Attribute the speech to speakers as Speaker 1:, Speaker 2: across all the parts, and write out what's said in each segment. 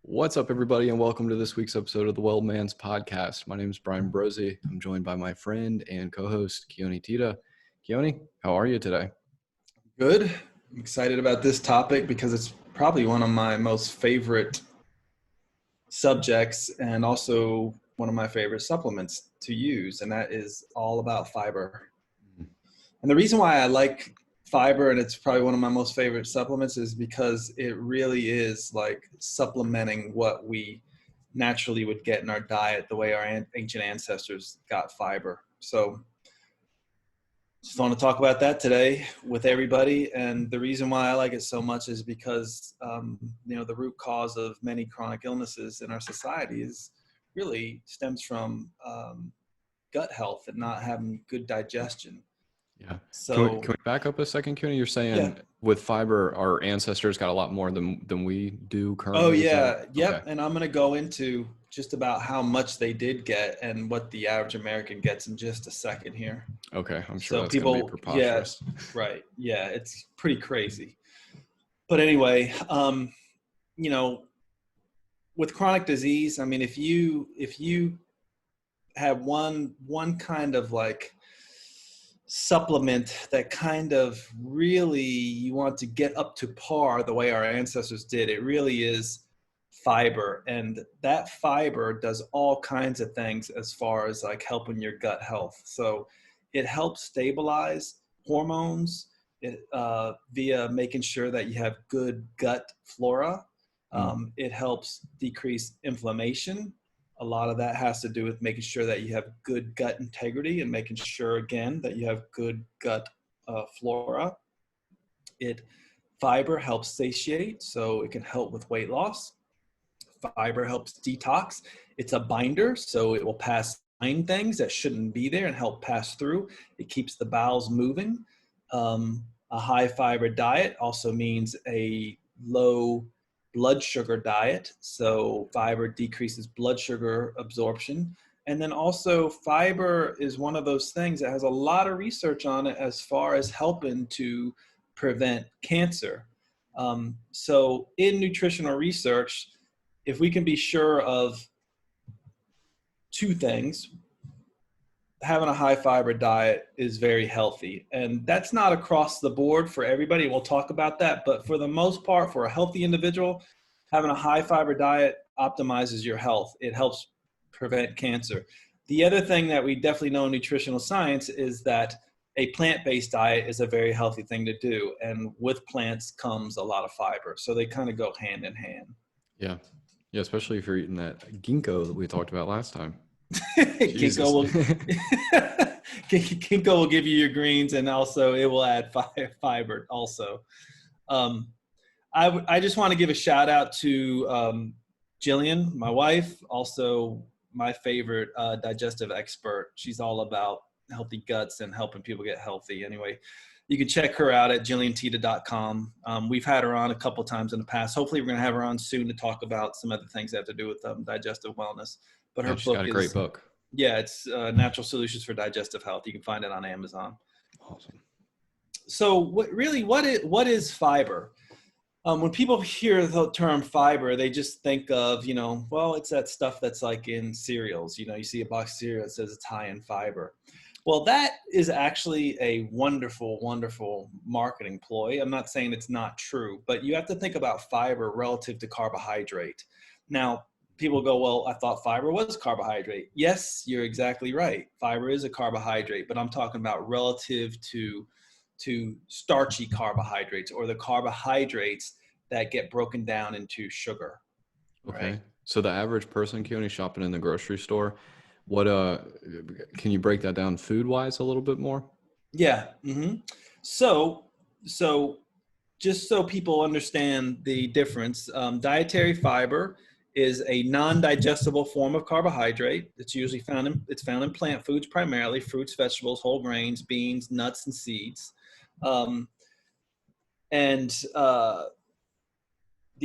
Speaker 1: What's up, everybody, and welcome to this week's episode of the Well Man's Podcast. My name is Bryan Brozy. I'm joined by my friend and co-host, Keone Tita. Keone, how are you today?
Speaker 2: Good. I'm excited about this topic because it's probably one of my most favorite subjects and also one of my favorite supplements to use, and that is all about fiber. And the reason why I like fiber, and it's probably one of my most favorite supplements, is because it really is like supplementing what we naturally would get in our diet, the way our ancient ancestors got fiber. So just want to talk about that today with everybody. And the reason why I like it so much is because, the root cause of many chronic illnesses in our society really stems from gut health and not having good digestion.
Speaker 1: Yeah.
Speaker 2: So,
Speaker 1: Can we back up a second, Keone? You're saying
Speaker 2: yeah.
Speaker 1: with fiber, our ancestors got a lot more than we do
Speaker 2: Oh,
Speaker 1: currently?
Speaker 2: yeah. Yep.
Speaker 1: Okay.
Speaker 2: And I'm going to go into just about how much they did get and what the average American gets in just a second here.
Speaker 1: Okay. I'm sure
Speaker 2: So
Speaker 1: that's going to be
Speaker 2: people, yeah,
Speaker 1: preposterous.
Speaker 2: right. Yeah, it's pretty crazy. But anyway, with chronic disease, I mean, if you have one kind of like supplement that kind of really you want to get up to par the way our ancestors did, it really is fiber. And that fiber does all kinds of things as far as like helping your gut health. So it helps stabilize hormones via making sure that you have good gut flora. It helps decrease inflammation. A lot of that has to do with making sure that you have good gut integrity and making sure, again, that you have good gut flora. Fiber helps satiate, so it can help with weight loss. Fiber helps detox. It's a binder, so it will bind things that shouldn't be there and help pass through. It keeps the bowels moving. A high fiber diet also means a low blood sugar diet. So fiber decreases blood sugar absorption. And then also fiber is one of those things that has a lot of research on it as far as helping to prevent cancer. So in nutritional research, if we can be sure of two things, having a high fiber diet is very healthy. And that's not across the board for everybody. We'll talk about that. But for the most part, for a healthy individual, having a high fiber diet optimizes your health. It helps prevent cancer. The other thing that we definitely know in nutritional science is that a plant-based diet is a very healthy thing to do. And with plants comes a lot of fiber. So they kind of go hand in hand.
Speaker 1: Yeah. Yeah, especially if you're eating that ginkgo that we talked about last time.
Speaker 2: Ginkgo will give you your greens, and also it will add fiber also. I just want to give a shout out to Jillian, my wife, also my favorite digestive expert. She's all about healthy guts and helping people get healthy. Anyway, you can check her out at jilliantita.com. We've had her on a couple times in the past. Hopefully we're going to have her on soon to talk about some other things that have to do with digestive wellness. But her
Speaker 1: she's
Speaker 2: book
Speaker 1: got a great book.
Speaker 2: Yeah, it's Natural Solutions for Digestive Health. You can find it on Amazon.
Speaker 1: Awesome.
Speaker 2: So what is fiber? When people hear the term fiber, they just think of, it's that stuff that's like in cereals. You see a box of cereal that says it's high in fiber. Well, that is actually a wonderful, wonderful marketing ploy. I'm not saying it's not true, but you have to think about fiber relative to carbohydrate. Now, people go, well, I thought fiber was carbohydrate. Yes, you're exactly right. Fiber is a carbohydrate, but I'm talking about relative to starchy carbohydrates, or the carbohydrates that get broken down into sugar.
Speaker 1: Okay.
Speaker 2: Right?
Speaker 1: So the average person, Keone, shopping in the grocery store, what can you break that down food wise a little bit more?
Speaker 2: Yeah. Mm-hmm. So just so people understand the difference, dietary fiber is a non-digestible form of carbohydrate. It's usually found in plant foods, primarily fruits, vegetables, whole grains, beans, nuts, and seeds. The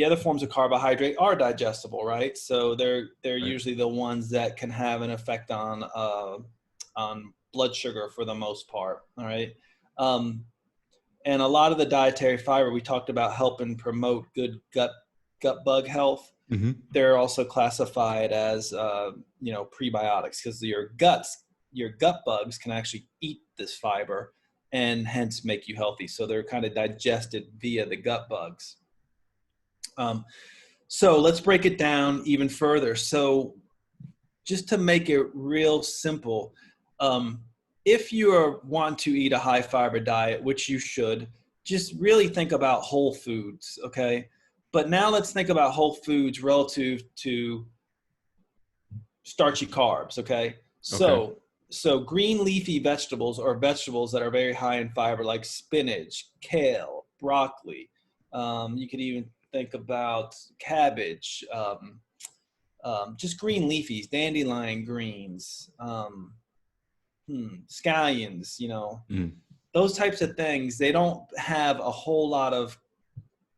Speaker 2: other forms of carbohydrate are digestible, right? So they're
Speaker 1: Right.
Speaker 2: usually the ones that can have an effect on blood sugar for the most part. All right. And a lot of the dietary fiber we talked about helping promote good gut gut bug health.
Speaker 1: Hmm.
Speaker 2: They're also classified as prebiotics, because your gut bugs can actually eat this fiber and hence make you healthy. So they're kind of digested via the gut bugs. So let's break it down even further. So just to make it real simple, if you want to eat a high fiber diet, which you should, just really think about whole foods, okay? But now let's think about whole foods relative to starchy carbs, okay?
Speaker 1: Okay.
Speaker 2: So green leafy vegetables, or vegetables that are very high in fiber, like spinach, kale, broccoli. You could even think about cabbage, just green leafies, dandelion greens, scallions,
Speaker 1: Mm.
Speaker 2: those types of things. They don't have a whole lot of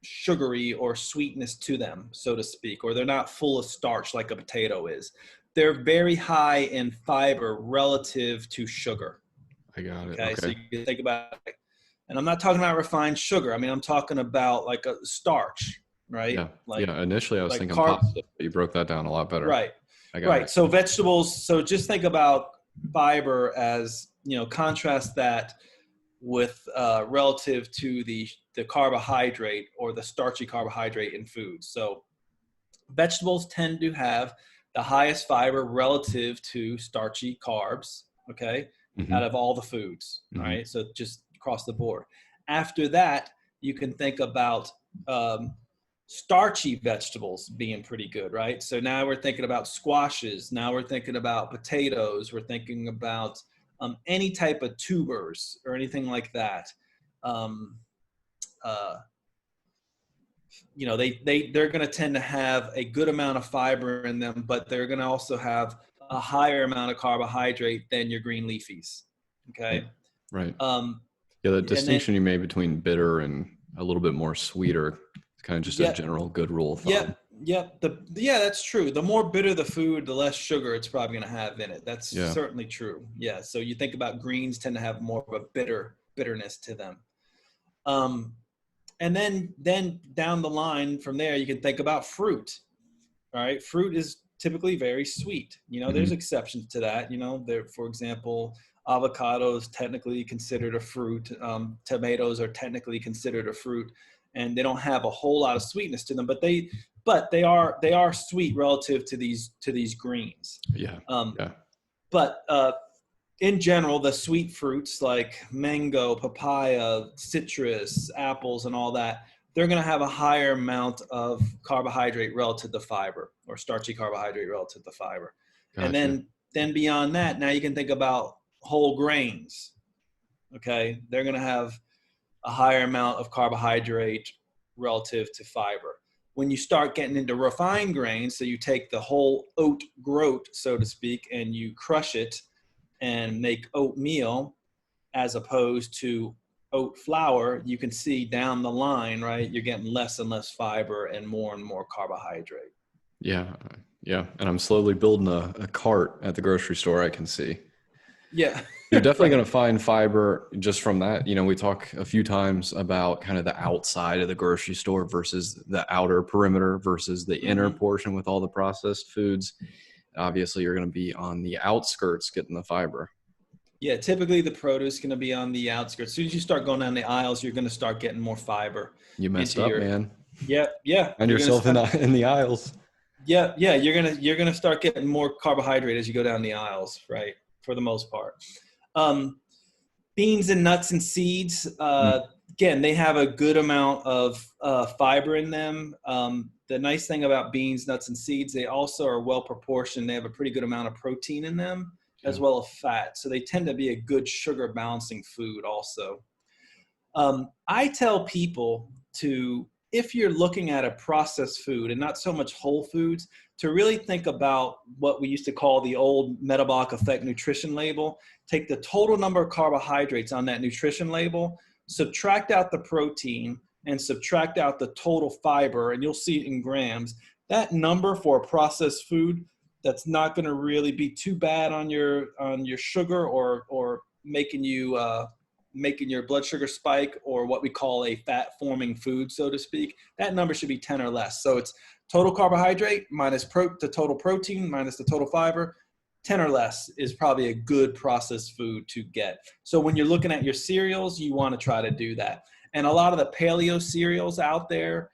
Speaker 2: sugary or sweetness to them, so to speak, or they're not full of starch like a potato is. They're very high in fiber relative to sugar.
Speaker 1: I got it.
Speaker 2: Okay, so
Speaker 1: Okay.
Speaker 2: you can think about it. And I'm not talking about refined sugar. I mean, I'm talking about like a starch, right?
Speaker 1: Yeah.
Speaker 2: Like
Speaker 1: Yeah. Initially, I was
Speaker 2: like
Speaker 1: thinking
Speaker 2: carb.
Speaker 1: pasta, but you broke that down a lot better.
Speaker 2: Right,
Speaker 1: I got
Speaker 2: right.
Speaker 1: it.
Speaker 2: So vegetables. So just think about fiber as, contrast that with relative to the carbohydrate or the starchy carbohydrate in foods. So vegetables tend to have the highest fiber relative to starchy carbs, okay,
Speaker 1: Hmm.
Speaker 2: out of all the foods. All
Speaker 1: Hmm.
Speaker 2: right, so just across the board. After that, you can think about starchy vegetables being pretty good, right? So now we're thinking about squashes. Now we're thinking about potatoes. We're thinking about any type of tubers or anything like that. Um, uh, they're going to tend to have a good amount of fiber in them, but they're going to also have a higher amount of carbohydrate than your green leafies.
Speaker 1: Right.
Speaker 2: Okay.
Speaker 1: Right.
Speaker 2: Um,
Speaker 1: Yeah. The
Speaker 2: and then,
Speaker 1: distinction you made between bitter and a little bit more sweeter, it's kind of just a
Speaker 2: yeah,
Speaker 1: general good rule of
Speaker 2: yeah,
Speaker 1: thumb.
Speaker 2: yeah. Yeah, that's true. The more bitter the food, the less sugar it's probably going to have in it. That's
Speaker 1: Yeah.
Speaker 2: certainly true. Yeah. So you think about greens tend to have more of a bitterness to them. Um, and then down the line from there, you can think about fruit. All right, fruit is typically very sweet. There's
Speaker 1: Hmm.
Speaker 2: exceptions to that. There, for example, avocado is technically considered a fruit. Tomatoes are technically considered a fruit, and they don't have a whole lot of sweetness to them. But they are sweet relative to these greens.
Speaker 1: Yeah.
Speaker 2: Um,
Speaker 1: Yeah.
Speaker 2: but in general, the sweet fruits like mango, papaya, citrus, apples, and all that, they're going to have a higher amount of carbohydrate relative to fiber, or starchy carbohydrate relative to fiber. And
Speaker 1: Gotcha.
Speaker 2: then beyond that, now you can think about whole grains. Okay, they're going to have a higher amount of carbohydrate relative to fiber. When you start getting into refined grains, so you take the whole oat groat, so to speak, and you crush it and make oatmeal as opposed to oat flour, you can see down the line, right, you're getting less and less fiber and more carbohydrate.
Speaker 1: Yeah. Yeah. And I'm slowly building a cart at the grocery store, I can see.
Speaker 2: Yeah.
Speaker 1: You're definitely
Speaker 2: Right.
Speaker 1: going to find fiber just from that. We talk a few times about kind of the outside of the grocery store versus the outer perimeter versus the inner
Speaker 2: Hmm.
Speaker 1: portion with all the processed foods. Obviously, you're going to be on the outskirts getting the fiber.
Speaker 2: Yeah, typically the produce is going to be on the outskirts. As soon as you start going down the aisles, you're going to start getting more fiber
Speaker 1: You messed
Speaker 2: into
Speaker 1: up,
Speaker 2: your.
Speaker 1: man.
Speaker 2: Yeah, yeah.
Speaker 1: Find
Speaker 2: You're going to
Speaker 1: yourself
Speaker 2: start.
Speaker 1: in the aisles.
Speaker 2: Yeah, yeah. You're gonna start getting more carbohydrate as you go down the aisles, right? For the most part. Um, Beans and nuts and seeds,
Speaker 1: Mm,
Speaker 2: again, they have a good amount of fiber in them. The nice thing about beans, nuts, and seeds, they also are well proportioned. They have a pretty good amount of protein in them,
Speaker 1: yeah.
Speaker 2: as well as fat. So they tend to be a good sugar balancing food also. I tell people to, if you're looking at a processed food and not so much whole foods, to really think about what we used to call the old metabolic effect nutrition label. Take the total number of carbohydrates on that nutrition label, subtract out the protein, and subtract out the total fiber, and you'll see it in grams. That number for a processed food, that's not going to really be too bad on your sugar or making you making your blood sugar spike, or what we call a fat forming food, so to speak, that number should be 10 or less. So it's total carbohydrate minus the total protein minus the total fiber. 10 or less is probably a good processed food to get. So when you're looking at your cereals, you want to try to do that. And a lot of the paleo cereals out there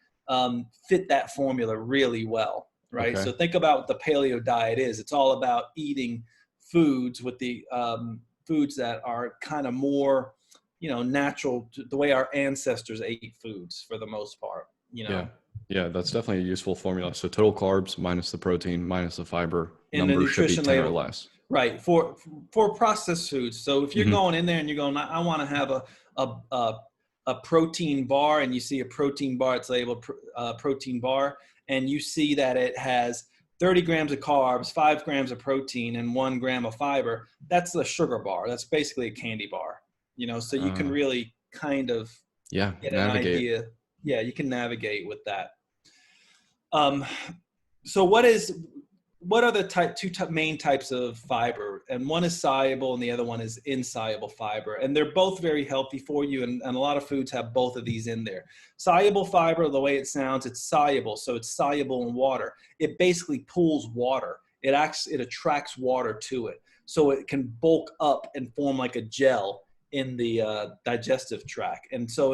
Speaker 2: fit that formula really well, right?
Speaker 1: Okay.
Speaker 2: So think about what the paleo diet is. It's all about eating foods with the foods that are kind of more, natural to the way our ancestors ate foods for the most part,
Speaker 1: Yeah. Yeah, that's definitely a useful formula. So total carbs minus the protein minus the fiber
Speaker 2: in the
Speaker 1: number should be
Speaker 2: nutrition
Speaker 1: 10 or
Speaker 2: label.
Speaker 1: less.
Speaker 2: Right, for processed foods. So if you're
Speaker 1: Hmm.
Speaker 2: going in there and you're going, I want to have a protein bar, and you see a protein bar, it's labeled protein bar, and you see that it has 30 grams of carbs, 5 grams of protein, and 1 gram of fiber. That's a sugar bar. That's basically a candy bar. So you can really kind of
Speaker 1: Yeah,
Speaker 2: get an
Speaker 1: navigate.
Speaker 2: idea. Yeah, you can navigate with that. So what are the two main types of fiber? And one is soluble and the other one is insoluble fiber. And they're both very healthy for you. And a lot of foods have both of these in there. Soluble fiber, the way it sounds, it's soluble. So it's soluble in water. It basically pulls water. It attracts water to it. So it can bulk up and form like a gel in the digestive tract. And so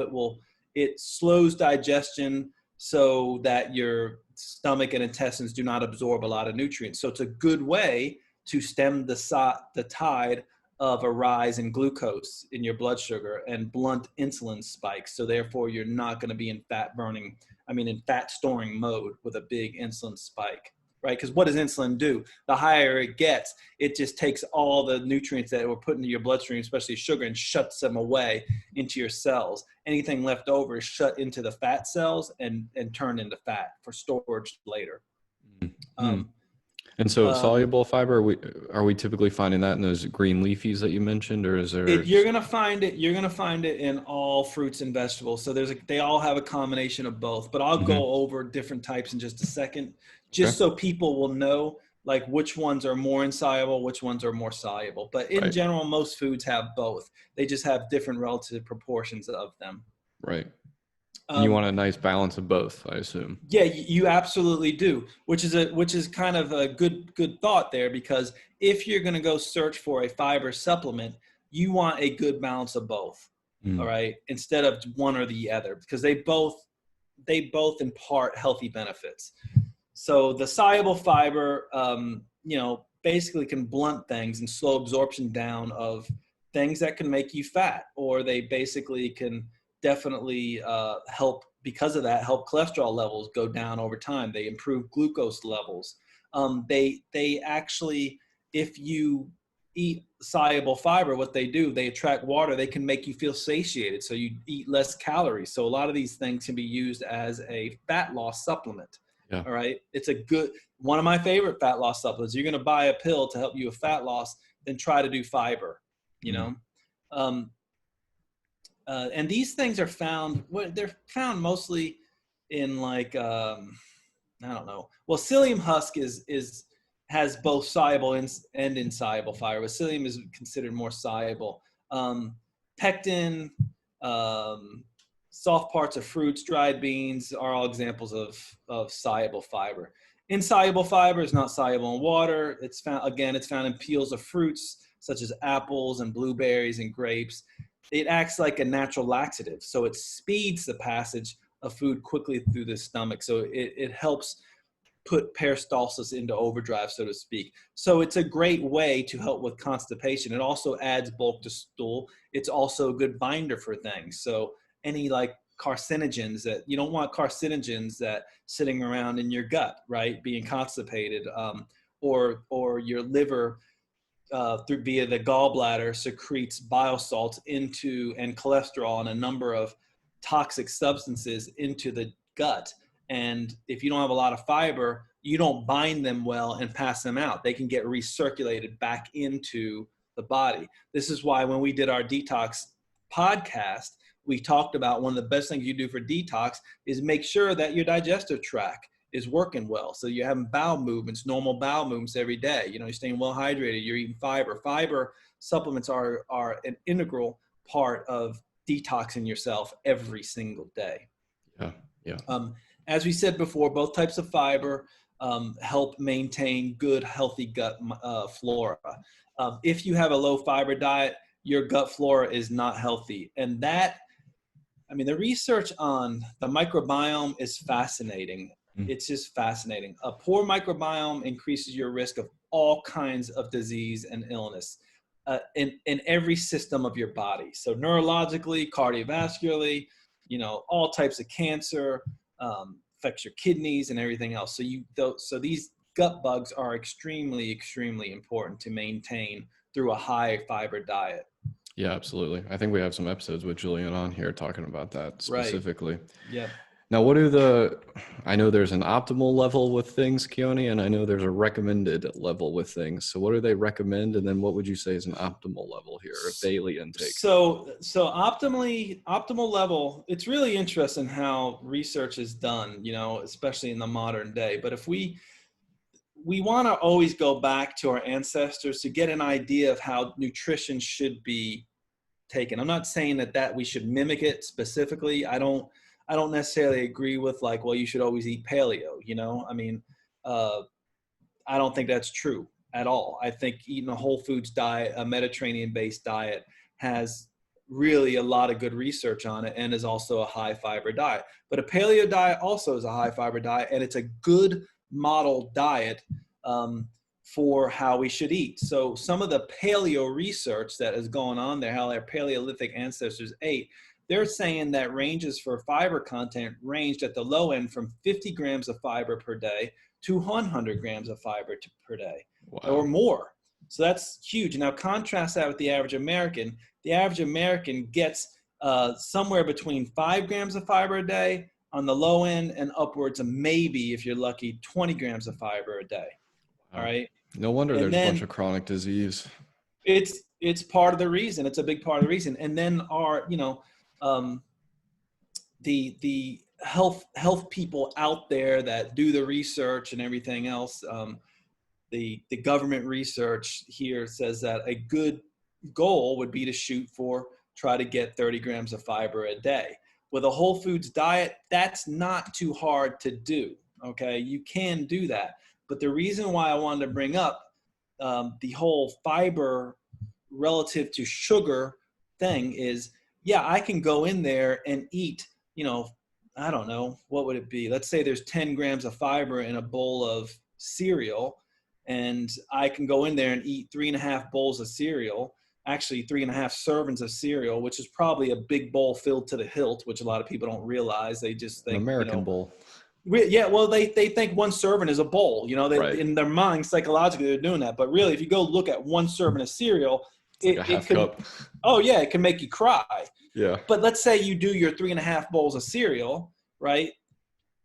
Speaker 2: it slows digestion so that your stomach and intestines do not absorb a lot of nutrients. So it's a good way to stem the tide of a rise in glucose in your blood sugar and blunt insulin spikes. So therefore, you're not going to be in fat storing mode with a big insulin spike, right? Because what does insulin do? The higher it gets, it just takes all the nutrients that were put into your bloodstream, especially sugar, and shuts them away into your cells. Anything left over is shut into the fat cells and turned into fat for storage later.
Speaker 1: Mm-hmm. And so soluble fiber, are we typically finding that in those green leafies that you mentioned, or is there?
Speaker 2: You're gonna find it in all fruits and vegetables. So they all have a combination of both. But I'll go over different types in just a second, just so people will know like which ones are more insoluble, which ones are more soluble. But in general, most foods have both. They just have different relative proportions of them.
Speaker 1: Right. And you want a nice balance of both, I assume.
Speaker 2: Yeah, you absolutely do, which is kind of a good thought there, because if you're going to go search for a fiber supplement, you want a good balance of both. All right, instead of one or the other, because they both impart healthy benefits. So the soluble fiber, basically can blunt things and slow absorption down of things that can make you fat, or they basically can definitely help, because of that, help cholesterol levels go down over time. They improve glucose levels. They actually, if you eat soluble fiber, what they do, they attract water. They can make you feel satiated, so you eat less calories. So a lot of these things can be used as a fat loss supplement.
Speaker 1: Yeah.
Speaker 2: All right. It's one of my favorite fat loss supplements. You're going to buy a pill to help you with fat loss, then try to do fiber, and these things are found, they're found mostly in like, I don't know. Well, psyllium husk has both soluble and insoluble fiber. But psyllium is considered more soluble. Pectin, soft parts of fruits, dried beans are all examples of soluble fiber. Insoluble fiber is not soluble in water. It's found in peels of fruits such as apples and blueberries and grapes. It acts like a natural laxative, so it speeds the passage of food quickly through the stomach. So it helps put peristalsis into overdrive, so to speak. So it's a great way to help with constipation. It also adds bulk to stool. It's also a good binder for things. So any like carcinogens, that you don't want carcinogens that sitting around in your gut, right, being constipated, or your liver via the gallbladder secretes bile salts into, and cholesterol and a number of toxic substances into the gut. And if you don't have a lot of fiber, you don't bind them well and pass them out. They can get recirculated back into the body. This is why when we did our detox podcast, we talked about one of the best things you do for detox is make sure that your digestive tract is working well. So you're having bowel movements, normal bowel movements every day. You're staying well hydrated. You're eating fiber. Fiber supplements are an integral part of detoxing yourself every single day.
Speaker 1: Yeah. Yeah.
Speaker 2: As we said before, both types of fiber help maintain good, healthy gut flora. If you have a low fiber diet, your gut flora is not healthy. And the research on the microbiome is fascinating.
Speaker 1: Mm.
Speaker 2: It's just fascinating. A poor microbiome increases your risk of all kinds of disease and illness in every system of your body. So neurologically, cardiovascularly, all types of cancer, affects your kidneys and everything else. So these gut bugs are extremely, extremely important to maintain through a high fiber diet.
Speaker 1: Yeah, absolutely. I think we have some episodes with Julian on here talking about that
Speaker 2: Right.
Speaker 1: specifically.
Speaker 2: Yep.
Speaker 1: Now, I know there's an optimal level with things, Keone, and I know there's a recommended level with things. So what do they recommend? And then what would you say is an optimal level here of daily intake?
Speaker 2: So optimal level, it's really interesting how research is done, especially in the modern day. But if we want to always go back to our ancestors to get an idea of how nutrition should be taken. I'm not saying that we should mimic it specifically. I don't necessarily agree with like, well, you should always eat paleo, I don't think that's true at all. I think eating a whole foods diet, a Mediterranean-based diet, has really a lot of good research on it and is also a high fiber diet. But a paleo diet also is a high fiber diet, and it's a good model diet for how we should eat. So some of the paleo research that is going on there, how our Paleolithic ancestors ate, they're saying that ranges for fiber content ranged at the low end from 50 grams of fiber per day to 100 grams of fiber per day.
Speaker 1: Wow.
Speaker 2: Or more. So that's huge. Now contrast that with the average American. The average American gets somewhere between 5 grams of fiber a day on the low end and upwards of maybe, if you're lucky, 20 grams of fiber a day.
Speaker 1: Wow.
Speaker 2: All right.
Speaker 1: No wonder
Speaker 2: And
Speaker 1: there's a bunch
Speaker 2: then
Speaker 1: of chronic disease.
Speaker 2: it's part of the reason. It's a big part of the reason. And then the health people out there that do the research and everything else, the government research here says that a good goal would be to shoot for, try to get 30 grams of fiber a day. With a whole foods diet, that's not too hard to do. Okay, you can do that. But the reason why I wanted to bring up the whole fiber relative to sugar thing is, yeah, I can go in there and eat, I don't know, what would it be? Let's say there's 10 grams of fiber in a bowl of cereal, and I can go in there and eat 3.5 bowls of cereal, actually 3.5 servings of cereal, which is probably a big bowl filled to the hilt, which a lot of people don't realize. They just think,
Speaker 1: An American bowl.
Speaker 2: Yeah, well, they think one serving is a bowl.
Speaker 1: Right.
Speaker 2: In their mind, psychologically, they're doing that. But really, if you go look at one serving of cereal,
Speaker 1: It's like a half cup.
Speaker 2: Oh, yeah, it can make you cry.
Speaker 1: Yeah.
Speaker 2: But let's say you do your 3.5 bowls of cereal, right?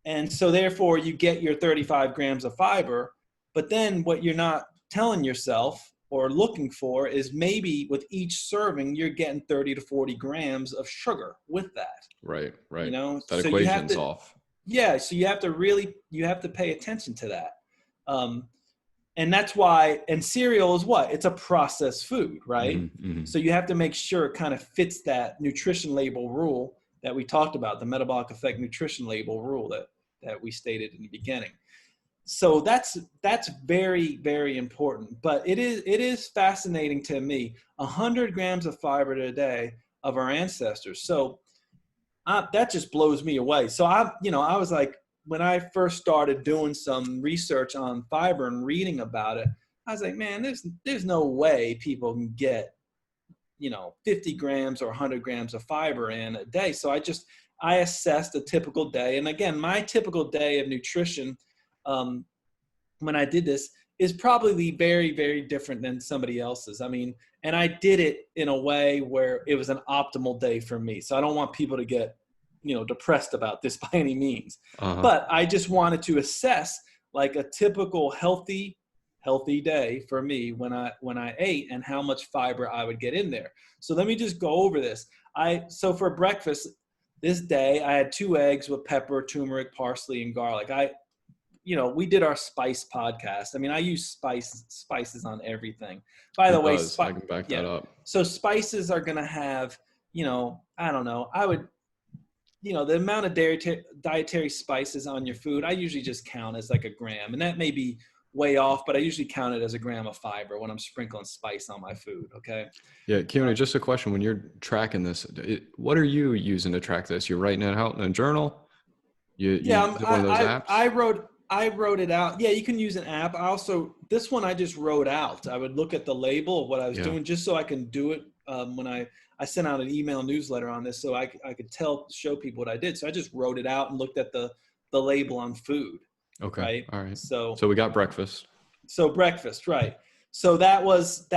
Speaker 2: And so therefore, you get your 35 grams of fiber. But then what you're not telling yourself or looking for is maybe with each serving, you're getting 30 to 40 grams of sugar with that.
Speaker 1: Right.
Speaker 2: That
Speaker 1: so equation's off.
Speaker 2: Yeah, so you have to pay attention to that. And that's why, and cereal is what? It's a processed food, right?
Speaker 1: Mm-hmm, mm-hmm.
Speaker 2: So you have to make sure it kind of fits that nutrition label rule that we talked about, the metabolic effect nutrition label rule that we stated in the beginning. So that's very, very important. But it is fascinating to me, 100 grams of fiber a day of our ancestors. So that just blows me away. So I was like, when I first started doing some research on fiber and reading about it, I was like, man, there's no way people can get, 50 grams or 100 grams of fiber in a day. So I assessed a typical day. And again, my typical day of nutrition, when I did this, is probably very, very different than somebody else's. And I did it in a way where it was an optimal day for me. So I don't want people to get, depressed about this by any means.
Speaker 1: Uh-huh.
Speaker 2: But I just wanted to assess like a typical healthy day for me when I ate and how much fiber I would get in there. So let me just go over this. So for breakfast this day, I had 2 eggs with pepper, turmeric, parsley, and garlic. We did our spice podcast. I use spices on everything. By the way,
Speaker 1: I can back that up.
Speaker 2: So spices are going to have I don't know. The amount of dietary spices on your food, I usually just count as like a gram. And that may be way off, but I usually count it as a gram of fiber when I'm sprinkling spice on my food. Okay.
Speaker 1: Yeah, Keone, just a question. When you're tracking this, what are you using to track this? You're writing it out in a journal? You
Speaker 2: Yeah,
Speaker 1: use one of those apps?
Speaker 2: I wrote it out. Yeah, you can use an app. This one I just wrote out. I would look at the label of what I was
Speaker 1: Yeah.
Speaker 2: doing just so I can do it when I sent out an email newsletter on this, so I could show people what I did. So I just wrote it out and looked at the label on food,
Speaker 1: Okay.
Speaker 2: right?
Speaker 1: All right.
Speaker 2: So
Speaker 1: So we got breakfast.
Speaker 2: breakfast, right? So that was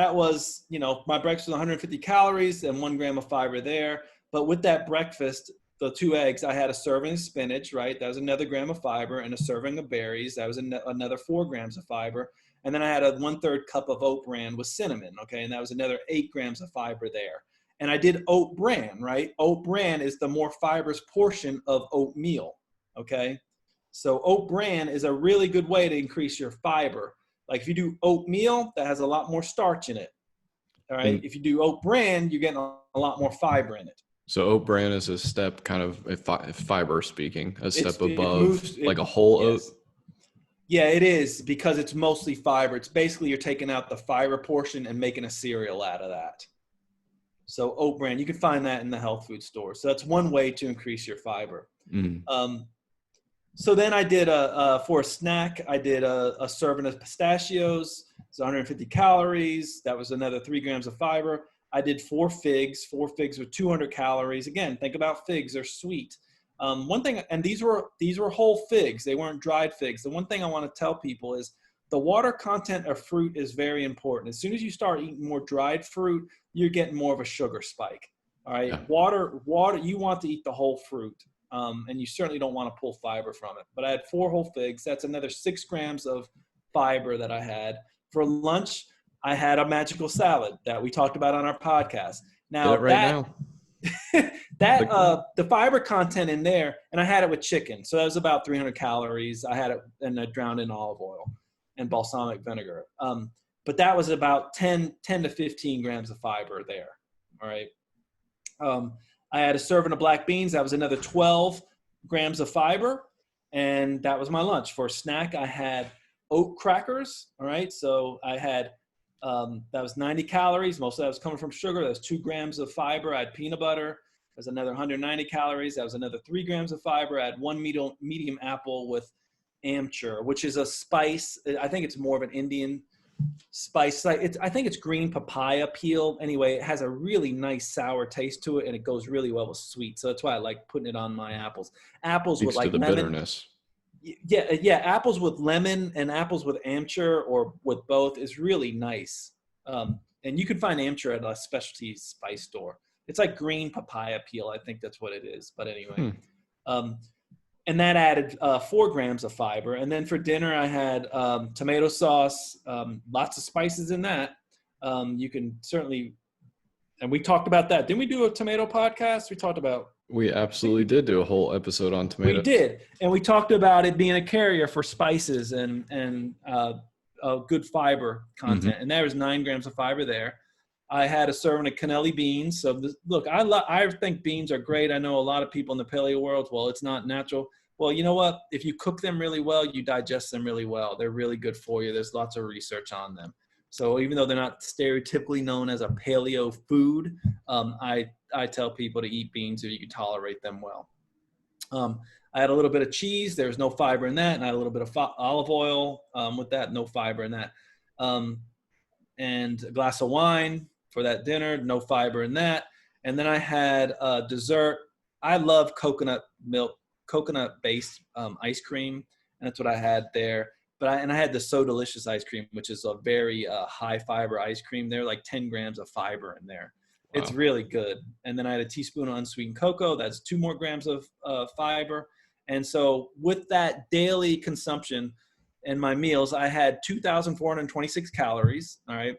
Speaker 2: my breakfast was 150 calories and 1 gram of fiber there. But with that breakfast, the 2 eggs, I had a serving of spinach, right? That was another gram of fiber, and a serving of berries. That was another 4 grams of fiber. And then I had a 1/3 cup of oat bran with cinnamon, okay? And that was another 8 grams of fiber there. And I did oat bran, right? Oat bran is the more fibrous portion of oatmeal, okay? So oat bran is a really good way to increase your fiber. Like if you do oatmeal, that has a lot more starch in it, all right?
Speaker 1: And
Speaker 2: If you do oat bran, you're getting a lot more fiber in it.
Speaker 1: so oat bran is a step kind of, if fiber speaking, a step
Speaker 2: It
Speaker 1: above
Speaker 2: moves,
Speaker 1: like a whole oat.
Speaker 2: yes. Yeah, it is, because it's mostly fiber. It's basically you're taking out the fiber portion and making a cereal out of that. So oat bran, you can find that in the health food store. So that's one way to increase your fiber.
Speaker 1: Mm.
Speaker 2: So then I did for a snack, I did a serving of pistachios. It's 150 calories. That was another 3 grams of fiber. I did 4 figs with 200 calories. Again, think about figs; they're sweet. One thing, and these were whole figs; they weren't dried figs. The one thing I want to tell people is the water content of fruit is very important. As soon as you start eating more dried fruit, you're getting more of a sugar spike. All right,
Speaker 1: Yeah.
Speaker 2: water. You want to eat the whole fruit. And you certainly don't want to pull fiber from it. But I had 4 whole figs. That's another 6 grams of fiber that I had. For lunch, I had a magical salad that we talked about on our podcast. Now
Speaker 1: Get it right now.
Speaker 2: the fiber content in there, and I had it with chicken. So that was about 300 calories. I had it and I drowned in olive oil and balsamic vinegar. But that was about 10 to 15 grams of fiber there. All right. I had a serving of black beans. That was another 12 grams of fiber. And that was my lunch. For a snack, I had oat crackers. All right. So I had, that was 90 calories. Most of that was coming from sugar. That was 2 grams of fiber. I had peanut butter. That was another 190 calories. That was another 3 grams of fiber. I had 1 medium apple with amchur, which is a spice. I think it's more of an Indian spice. I think it's green papaya peel. Anyway, it has a really nice sour taste to it, and it goes really well with sweet. So that's why I like putting it on my apples. Apples
Speaker 1: Speaks
Speaker 2: with
Speaker 1: to
Speaker 2: like
Speaker 1: the
Speaker 2: lemon.
Speaker 1: bitterness.
Speaker 2: Yeah. Apples with lemon and apples with amchur or with both is really nice. And you can find amchur at a specialty spice store. It's like green papaya peel. I think that's what it is. But anyway. And that added 4 grams of fiber. And then for dinner, I had tomato sauce, lots of spices in that. You can certainly, and we talked about that. Didn't we do a tomato podcast? We talked about.
Speaker 1: We absolutely did do a whole episode on tomatoes.
Speaker 2: We did. And we talked about it being a carrier for spices and good fiber content. And there was 9 grams of fiber there. I had a serving of cannelli beans. So look, I think beans are great. I know a lot of people in the paleo world, well, it's not natural. Well, you know what? If you cook them really well, you digest them really well. They're really good for you. There's lots of research on them. So even though they're not stereotypically known as a paleo food, I tell people to eat beans if you can tolerate them well. I had a little bit of cheese. There's no fiber in that. And I had a little bit of olive oil with that, no fiber in that. And a glass of wine for that dinner, no fiber in that. And then I had dessert. I love coconut-based ice cream, and that's what I had there. But I had the So Delicious ice cream, which is a very high fiber ice cream. There, like 10 grams of fiber in there. Wow. It's really good. And then I had a teaspoon of unsweetened cocoa. That's 2 more grams of fiber. And so with that daily consumption in my meals, I had 2,426 calories. All right.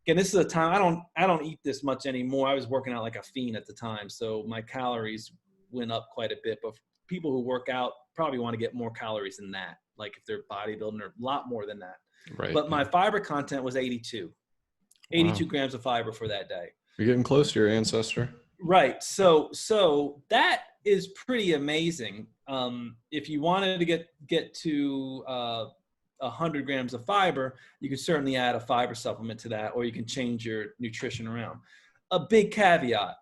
Speaker 2: Again, this is a time I don't eat this much anymore. I was working out like a fiend at the time, so my calories went up quite a bit. But people who work out probably want to get more calories than that. Like if they're bodybuilding, or a lot more than that. Right. But my fiber content was 82 grams of fiber for that day.
Speaker 1: You're getting close to your ancestor.
Speaker 2: Right. So that is pretty amazing. If you wanted to get to 100 grams of fiber, you can certainly add a fiber supplement to that, or you can change your nutrition around. A big caveat: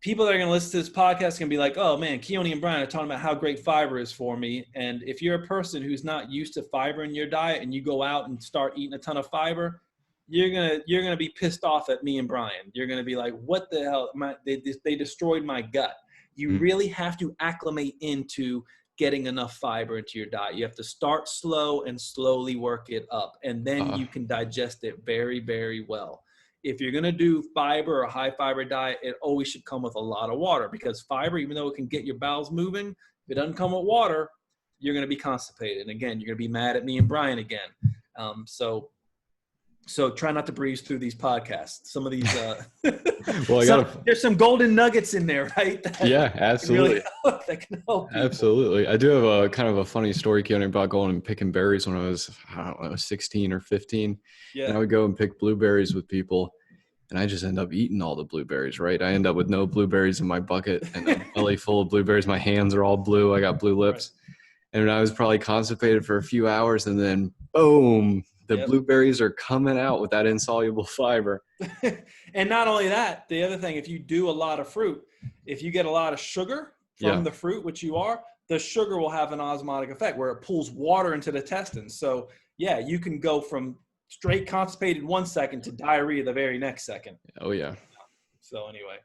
Speaker 2: people that are going to listen to this podcast can be like, oh man, Keone and Bryan are talking about how great fiber is for me. And if you're a person who's not used to fiber in your diet and you go out and start eating a ton of fiber, you're gonna be pissed off at me and Bryan. You're gonna be like, what the hell? They destroyed my gut. You
Speaker 1: Mm.
Speaker 2: really have to acclimate into getting enough fiber into your diet. You have to start slow and slowly work it up, and then you can digest it very, very well. If you're going to do fiber or a high fiber diet, it always should come with a lot of water, because fiber, even though it can get your bowels moving, if it doesn't come with water, you're going to be constipated. And again, you're going to be mad at me and Bryan again. So try not to breeze through these podcasts. Some of these,
Speaker 1: Well,
Speaker 2: there's some golden nuggets in there, right?
Speaker 1: Yeah, absolutely.
Speaker 2: That can help people.
Speaker 1: Absolutely. I do have a kind of a funny story, Keone, about going and picking berries when I was, I don't know, 16 or 15.
Speaker 2: Yeah.
Speaker 1: And I would go and pick blueberries with people, and I just end up eating all the blueberries, right? I end up with no blueberries in my bucket and a belly full of blueberries. My hands are all blue. I got blue lips. Right. And I was probably constipated for a few hours, and then boom, the blueberries are coming out with that insoluble fiber.
Speaker 2: And not only that, the other thing, if you do a lot of fruit, if you get a lot of sugar from the fruit, which you are, the sugar will have an osmotic effect where it pulls water into the intestines. So yeah, you can go from straight constipated 1 second to diarrhea the very next second.
Speaker 1: Oh yeah.
Speaker 2: So anyway,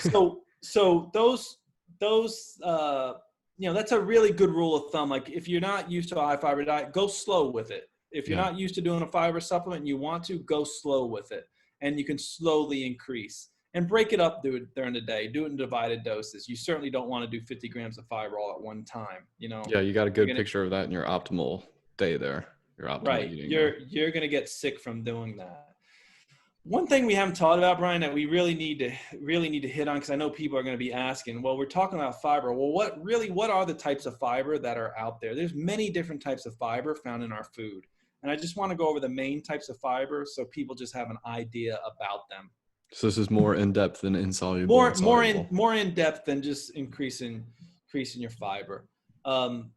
Speaker 2: so those that's a really good rule of thumb. Like if you're not used to a high fiber diet, go slow with it. If you're not used to doing a fiber supplement and you want to, go slow with it. And you can slowly increase and break it up during the day. Do it in divided doses. You certainly don't want to do 50 grams of fiber all at one time.
Speaker 1: Yeah, you got a good picture of that in your optimal day there. Your optimal eating.
Speaker 2: You're going to get sick from doing that. One thing we haven't talked about, Bryan, that we really need to hit on, because I know people are going to be asking, well, we're talking about fiber. Well, what are the types of fiber that are out there? There's many different types of fiber found in our food. And I just want to go over the main types of fiber so people just have an idea about them.
Speaker 1: So this is more in-depth than insoluble.
Speaker 2: More in depth than just increasing your fiber. And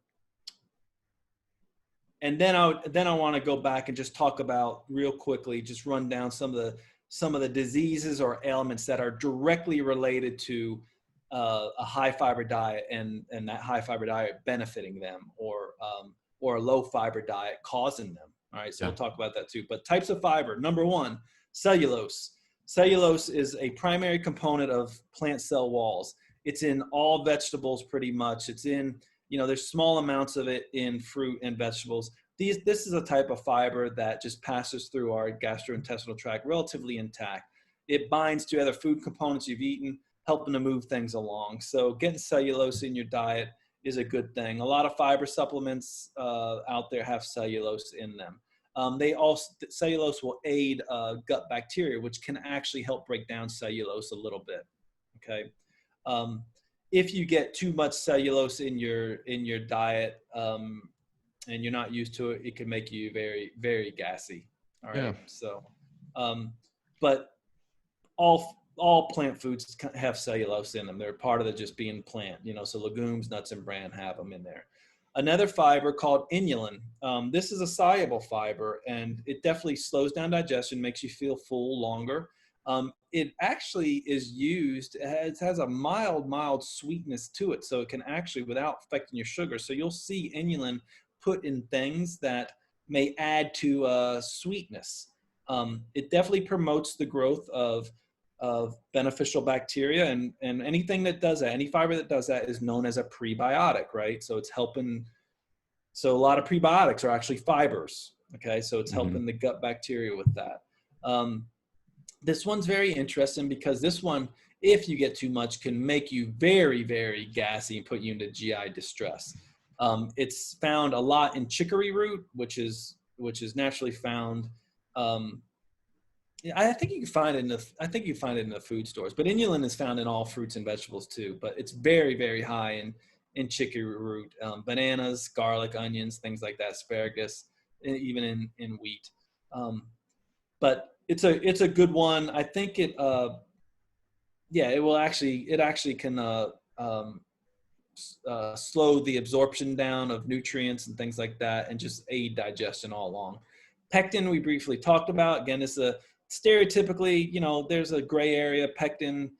Speaker 2: then I want to go back and just talk about real quickly, just run down some of the diseases or ailments that are directly related to a high fiber diet and that high fiber diet benefiting them, or a low fiber diet causing them. All right, so we'll talk about that too. But types of fiber: number one, cellulose. Cellulose is a primary component of plant cell walls. It's in all vegetables pretty much. It's in, there's small amounts of it in fruit and vegetables. This is a type of fiber that just passes through our gastrointestinal tract relatively intact. It binds to other food components you've eaten, helping to move things along. So getting cellulose in your diet is a good thing. A lot of fiber supplements out there have cellulose in them. Cellulose will aid gut bacteria, which can actually help break down cellulose a little bit. Okay. If you get too much cellulose in your diet and you're not used to it, it can make you very, very gassy. All right. Yeah. So, but all plant foods have cellulose in them. They're part of the just being plant, so legumes, nuts, and bran have them in there. Another fiber called inulin. This is a soluble fiber, and it definitely slows down digestion, makes you feel full longer. It actually is used, it has a mild sweetness to it, so it can actually, without affecting your sugar. So you'll see inulin put in things that may add to sweetness. It definitely promotes the growth of beneficial bacteria, and anything that does that, any fiber that does that is known as a prebiotic, right? So it's helping. So a lot of prebiotics are actually fibers. Okay. So it's helping the gut bacteria with that. This one's very interesting because this one, if you get too much, can make you very, very gassy and put you into GI distress. It's found a lot in chicory root, which is naturally found. I think you can find it in the food stores, but inulin is found in all fruits and vegetables too. But it's very, very high in chicory root, bananas, garlic, onions, things like that, asparagus, even in wheat. But it's a good one. I think yeah, it actually can slow the absorption down of nutrients and things like that, and just aid digestion all along. Pectin, we briefly talked about. Again, it's a stereotypically, there's a gray area, pectin,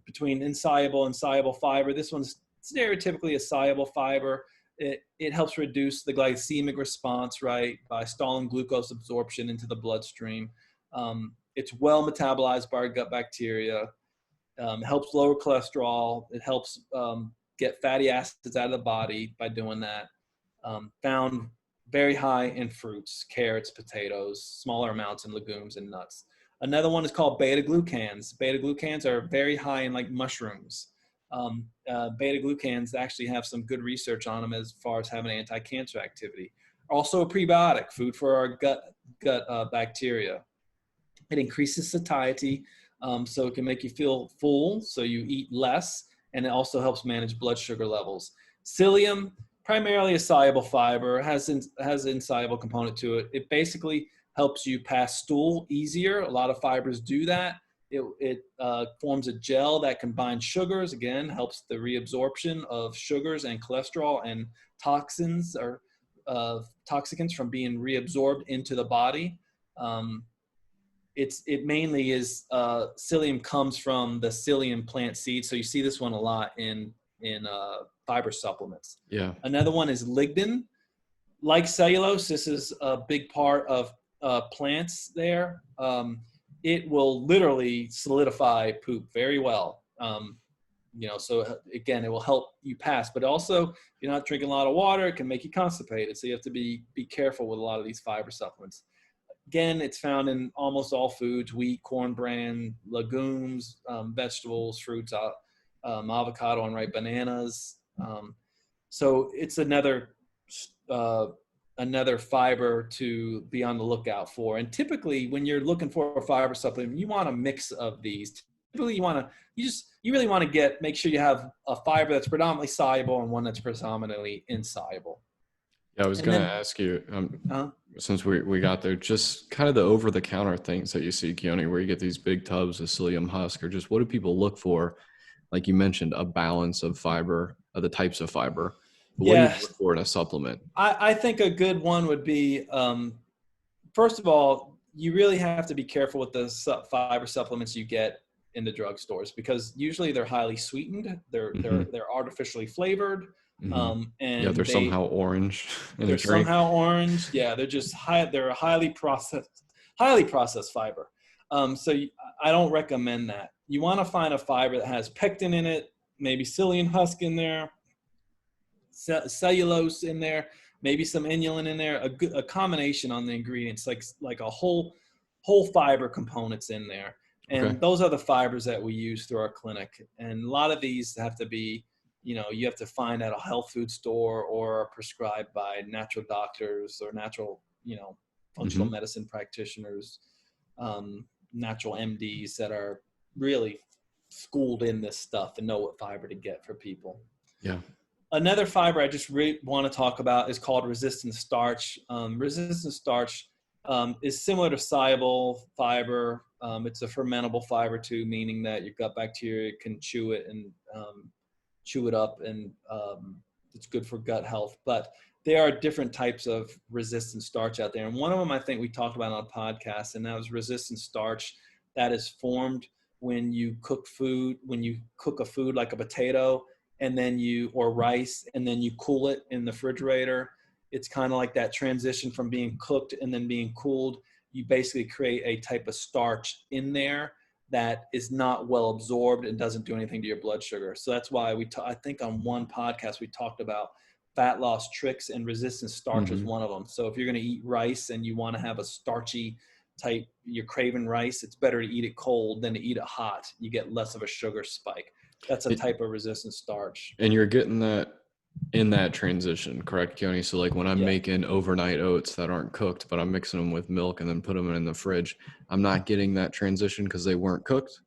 Speaker 2: between insoluble and soluble fiber. This one's stereotypically a soluble fiber. It helps reduce the glycemic response, right, by stalling glucose absorption into the bloodstream. It's well metabolized by our gut bacteria. Helps lower cholesterol. It helps get fatty acids out of the body by doing that. Found very high in fruits, carrots, potatoes, smaller amounts in legumes and nuts. Another one is called beta-glucans. Beta-glucans are very high in like mushrooms. Beta-glucans actually have some good research on them as far as having anti-cancer activity. Also a prebiotic, food for our gut bacteria. It increases satiety, so it can make you feel full, so you eat less, and it also helps manage blood sugar levels. Psyllium, primarily a soluble fiber, has insoluble component to it. It basically helps you pass stool easier. A lot of fibers do that. It forms a gel that can bind sugars. Again, helps the reabsorption of sugars and cholesterol and toxins or toxicants from being reabsorbed into the body. It mainly is psyllium comes from the psyllium plant seed. So you see this one a lot in fiber supplements.
Speaker 1: Yeah.
Speaker 2: Another one is lignin. Like cellulose, this is a big part of plants there. It will literally solidify poop very well. So again, it will help you pass, but also if you're not drinking a lot of water, it can make you constipated. So you have to be careful with a lot of these fiber supplements. Again, it's found in almost all foods: wheat, corn bran, legumes, vegetables, fruits, avocado, and ripe bananas. So it's another fiber to be on the lookout for. And typically, when you're looking for a fiber supplement, you want a mix of these. Typically, you really want to make sure you have a fiber that's predominantly soluble and one that's predominantly insoluble.
Speaker 1: Yeah, I was going to ask you, since we got there, just kind of the over-the-counter things that you see, Keone, where you get these big tubs of psyllium husk, or just what do people look for? Like you mentioned, a balance of fiber, of the types of fiber. But what do you look for in a supplement?
Speaker 2: I think a good one would be, first of all, you really have to be careful with the fiber supplements you get in the drugstores, because usually they're highly sweetened. They're artificially flavored. And
Speaker 1: they're somehow orange.
Speaker 2: They're somehow orange. Yeah, they're just they're a highly processed fiber. So I don't recommend that. You want to find a fiber that has pectin in it, maybe psyllium husk in there, cellulose in there, maybe some inulin in there, a combination on the ingredients, like a whole fiber components in there. And those are the fibers that we use through our clinic. And a lot of these have to be, you have to find at a health food store or prescribed by natural doctors or natural, functional medicine practitioners, natural MDs that are really schooled in this stuff and know what fiber to get for people.
Speaker 1: Yeah.
Speaker 2: Another fiber I just really want to talk about is called resistant starch. Resistant starch is similar to soluble fiber. It's a fermentable fiber too, meaning that your gut bacteria can chew it and chew it up, and it's good for gut health. But there are different types of resistant starch out there. And one of them I think we talked about on a podcast, and that was resistant starch that is formed when you cook a food like a potato, and then or rice, and then you cool it in the refrigerator. It's kind of like that transition from being cooked and then being cooled. You basically create a type of starch in there that is not well absorbed and doesn't do anything to your blood sugar. So that's why I think on one podcast we talked about fat loss tricks, and resistant starch was one of them. So if you're going to eat rice and you want to have a starchy type, you're craving rice, it's better to eat it cold than to eat it hot. You get less of a sugar spike. That's a type of resistant starch.
Speaker 1: And you're getting that in that transition, correct, Keone? So like when I'm making overnight oats that aren't cooked, but I'm mixing them with milk and then put them in the fridge, I'm not getting that transition because they weren't cooked?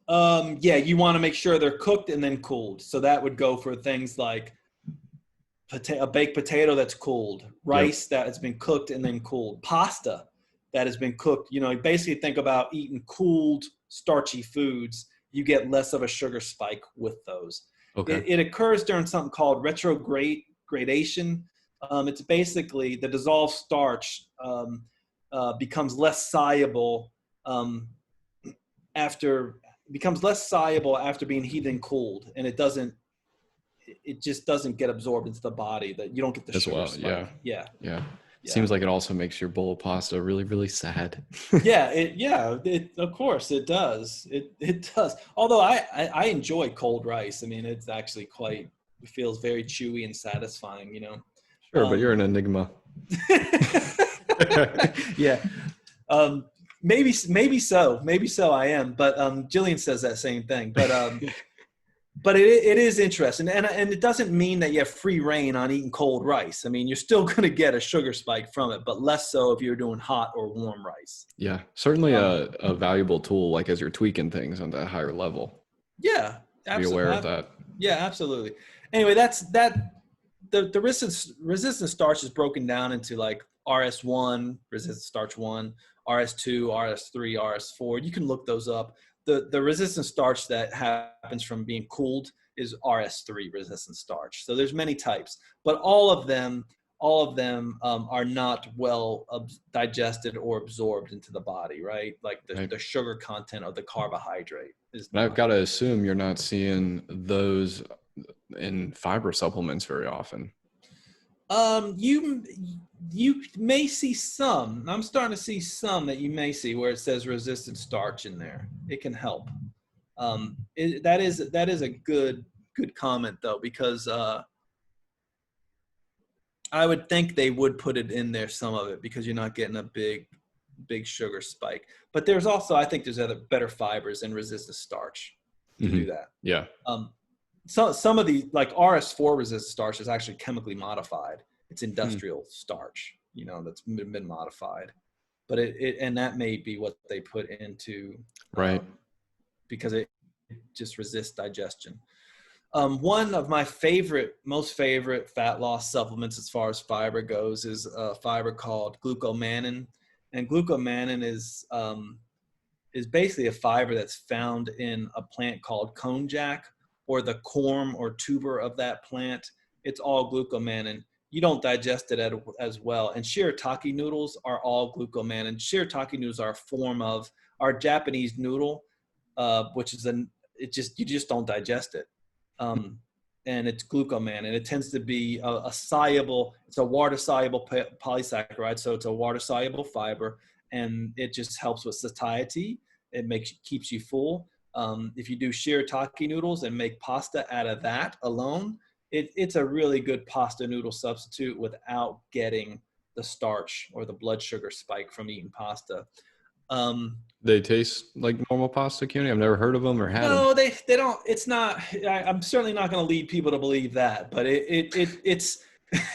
Speaker 2: You want to make sure they're cooked and then cooled. So that would go for things like a baked potato that's cooled, rice that has been cooked and then cooled, pasta that has been cooked. You basically think about eating cooled starchy foods, you get less of a sugar spike with those.
Speaker 1: Okay.
Speaker 2: It occurs during something called retrogradation. It's basically the dissolved starch becomes less soluble after being heated and cooled, and it just doesn't get absorbed into the body. That you don't get the
Speaker 1: As
Speaker 2: sugar
Speaker 1: well.
Speaker 2: spike.
Speaker 1: Yeah.
Speaker 2: Yeah.
Speaker 1: Seems like it also makes your bowl of pasta really, really sad.
Speaker 2: Of course it does. It does. Although I enjoy cold rice. I mean, it's actually it feels very chewy and satisfying, you know.
Speaker 1: Sure, but you're an enigma.
Speaker 2: Yeah. Maybe so I am, but Jillian says that same thing. But it is interesting, and it doesn't mean that you have free reign on eating cold rice. I mean, you're still going to get a sugar spike from it, but less so if you're doing hot or warm rice.
Speaker 1: Yeah, certainly a valuable tool, like as you're tweaking things on that higher level.
Speaker 2: Yeah,
Speaker 1: Be aware of that.
Speaker 2: Yeah, absolutely. Anyway, the resistant starch is broken down into like RS1, resistant starch 1, RS2, RS3, RS4. You can look those up. The resistant starch that happens from being cooled is RS3 resistant starch. So there's many types, but all of them are not well digested or absorbed into the body, right? Like the sugar content of the carbohydrate is
Speaker 1: not. I've got to assume you're not seeing those in fiber supplements very often.
Speaker 2: You may see some. I'm starting to see some that you may see where it says resistant starch in there. It can help. That is a good comment though, because I would think they would put it in there, some of it, because you're not getting a big sugar spike. But there's also, I think there's other better fibers in resistant starch to do that.
Speaker 1: Yeah.
Speaker 2: So some of the, like RS4 resistant starch is actually chemically modified. It's industrial starch, you know, that's been modified. But and that may be what they put into, because it just resists digestion. One of my most favorite fat loss supplements as far as fiber goes is a fiber called glucomannan. And glucomannan is basically a fiber that's found in a plant called konjac, or the corm or tuber of that plant. It's all glucomannan. You don't digest it as well. And shirataki noodles are all glucomannan. Shirataki noodles are a form of our Japanese noodle, which is you just don't digest it. And it's glucomannan, and it tends to be it's a water-soluble polysaccharide, so it's a water-soluble fiber, and it just helps with satiety. It keeps you full. If you do shirataki noodles and make pasta out of that alone, it's a really good pasta noodle substitute without getting the starch or the blood sugar spike from eating pasta.
Speaker 1: They taste like normal pasta, Cuny? I've never heard of them or had them.
Speaker 2: No, they don't. It's not. I'm certainly not going to lead people to believe that, but it's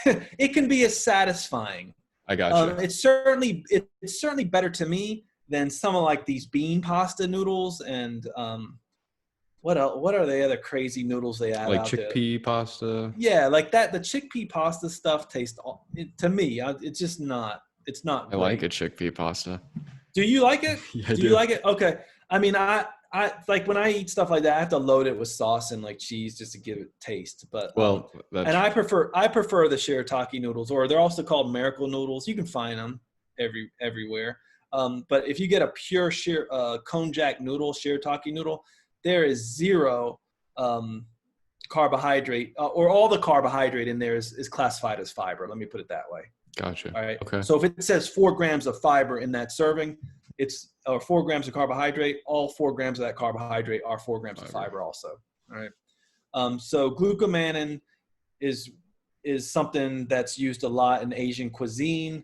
Speaker 2: it can be as satisfying.
Speaker 1: I got you.
Speaker 2: It's certainly better to me than some of like these bean pasta noodles and what are the other crazy noodles they have
Speaker 1: like
Speaker 2: out
Speaker 1: chickpea
Speaker 2: there?
Speaker 1: pasta?
Speaker 2: Yeah, like that. The chickpea pasta stuff tastes to me. It's just not. It's not.
Speaker 1: I like a chickpea pasta.
Speaker 2: Do you like it?
Speaker 1: Yeah,
Speaker 2: do you like it? Okay. I mean, I like when I eat stuff like that, I have to load it with sauce and like cheese just to give it taste. But and I prefer the shirataki noodles, or they're also called miracle noodles. You can find them everywhere. But if you get a pure konjac noodle, shirataki noodle, there is zero carbohydrate, or all the carbohydrate in there is classified as fiber. Let me put it that way.
Speaker 1: Gotcha.
Speaker 2: All right.
Speaker 1: Okay.
Speaker 2: So if it says 4 grams of fiber in that serving, or 4 grams of carbohydrate, all 4 grams of that carbohydrate are 4 grams of fiber also. All right. So glucomannan is something that's used a lot in Asian cuisine.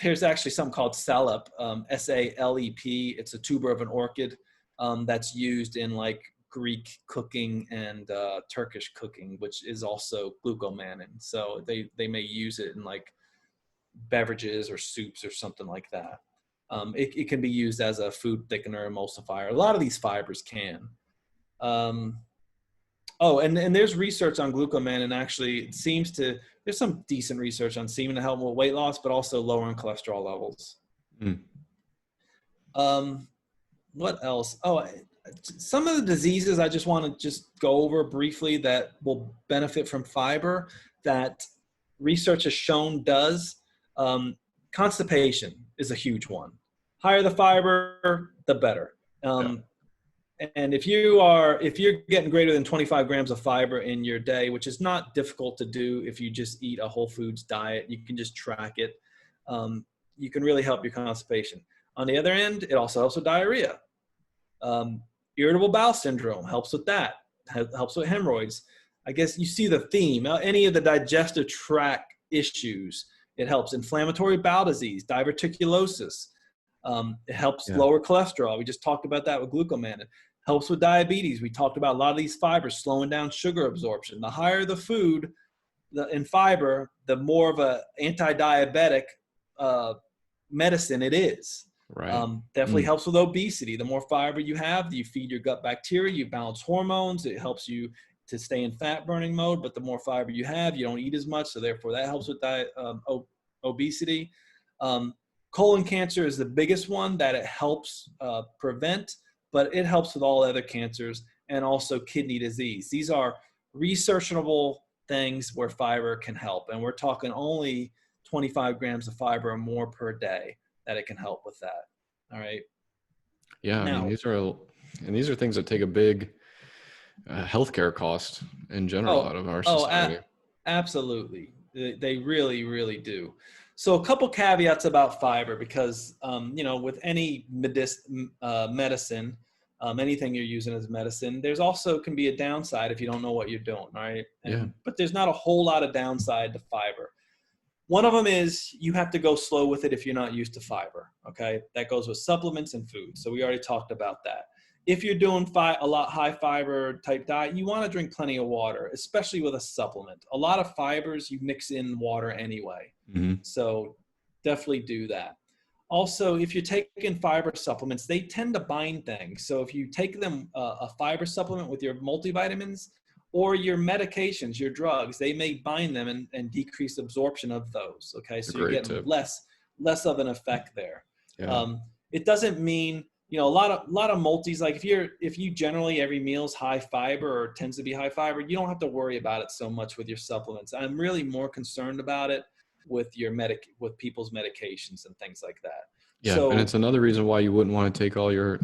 Speaker 2: There's actually something called salep, SALEP. It's a tuber of an orchid that's used in like Greek cooking and Turkish cooking, which is also glucomannan. So they may use it in like beverages or soups or something like that. It can be used as a food thickener, emulsifier. A lot of these fibers can. And there's research on glucomannan. Actually, there's some decent research on seeming to help with weight loss, but also lowering cholesterol levels. What else? Oh, some of the diseases I just want to just go over briefly that will benefit from fiber that research has shown does. Um, Constipation is a huge one. Higher the fiber, the better.
Speaker 1: Yeah.
Speaker 2: And if you're getting greater than 25 grams of fiber in your day, which is not difficult to do if you just eat a whole foods diet, you can just track it. You can really help your constipation. On the other end, it also helps with diarrhea. Irritable bowel syndrome helps with that. Helps with hemorrhoids. I guess you see the theme. Any of the digestive tract issues, it helps. Inflammatory bowel disease, diverticulosis. It helps
Speaker 1: Yeah.
Speaker 2: lower cholesterol. We just talked about that with glucomannan. It helps with diabetes. We talked about a lot of these fibers slowing down sugar absorption. The higher the food in fiber, the more of a anti-diabetic medicine it is.
Speaker 1: Right.
Speaker 2: Definitely helps with obesity. The more fiber you have, you feed your gut bacteria, you balance hormones. It helps you to stay in fat burning mode. But the more fiber you have, you don't eat as much. So therefore that helps with obesity. Colon cancer is the biggest one that it helps prevent, but it helps with all other cancers and also kidney disease. These are researchable things where fiber can help. And we're talking only 25 grams of fiber or more per day that it can help with that. All right.
Speaker 1: Yeah. I mean,
Speaker 2: Now,
Speaker 1: these are things that take a big healthcare cost in general out of our society.
Speaker 2: Absolutely. They really, really do. So a couple caveats about fiber, because, with any medicine, anything you're using as medicine, there's also can be a downside if you don't know what you're doing. Right. But there's not a whole lot of downside to fiber. One of them is you have to go slow with it if you're not used to fiber. Okay. That goes with supplements and food. So we already talked about that. If you're doing a lot high fiber type diet, you want to drink plenty of water, especially with a supplement. A lot of fibers you mix in water anyway.
Speaker 1: Mm-hmm.
Speaker 2: So definitely do that. Also, if you're taking fiber supplements, they tend to bind things. So if you take them a fiber supplement with your multivitamins or your medications, your drugs, they may bind them and decrease absorption of those. Okay, so you're getting less of an effect there.
Speaker 1: Yeah.
Speaker 2: It doesn't mean a lot of multis, like if you generally every meal is high fiber or tends to be high fiber, you don't have to worry about it so much with your supplements. I'm really more concerned about it with with people's medications and things like that.
Speaker 1: Yeah.
Speaker 2: So,
Speaker 1: And it's another reason why you wouldn't want to take all your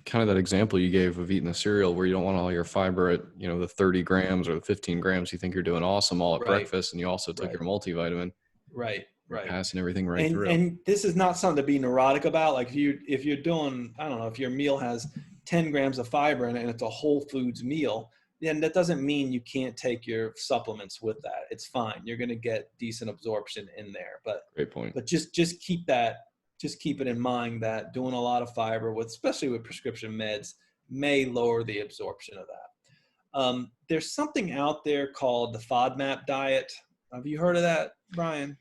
Speaker 1: kind of that example you gave of eating a cereal where you don't want all your fiber at, the 30 grams or the 15 grams. You think you're doing awesome all at breakfast. And you also took your multivitamin.
Speaker 2: Right.
Speaker 1: Passing everything right through.
Speaker 2: And this is not something to be neurotic about. Like if you're doing, I don't know, if your meal has 10 grams of fiber in it and it's a whole foods meal, then that doesn't mean you can't take your supplements with that. It's fine. You're going to get decent absorption in there. But
Speaker 1: great point.
Speaker 2: But just keep it in mind that doing a lot of fiber especially with prescription meds may lower the absorption of that. There's something out there called the FODMAP diet. Have you heard of that, Bryan?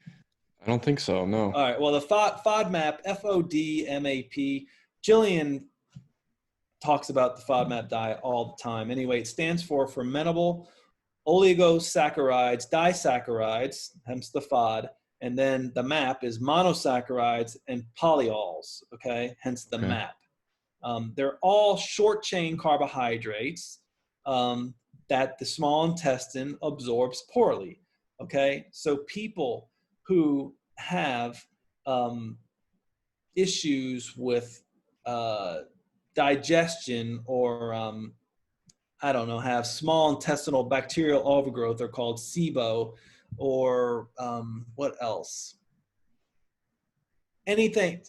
Speaker 1: I don't think so, no.
Speaker 2: All right. Well, the FODMAP, FODMAP, Jillian talks about the FODMAP diet all the time. Anyway, it stands for fermentable oligosaccharides, disaccharides, hence the FOD, and then the MAP is monosaccharides and polyols, okay, hence the MAP. They're all short-chain carbohydrates that the small intestine absorbs poorly, okay? So people who have issues with digestion or have small intestinal bacterial overgrowth, are called SIBO, or what else? Anything.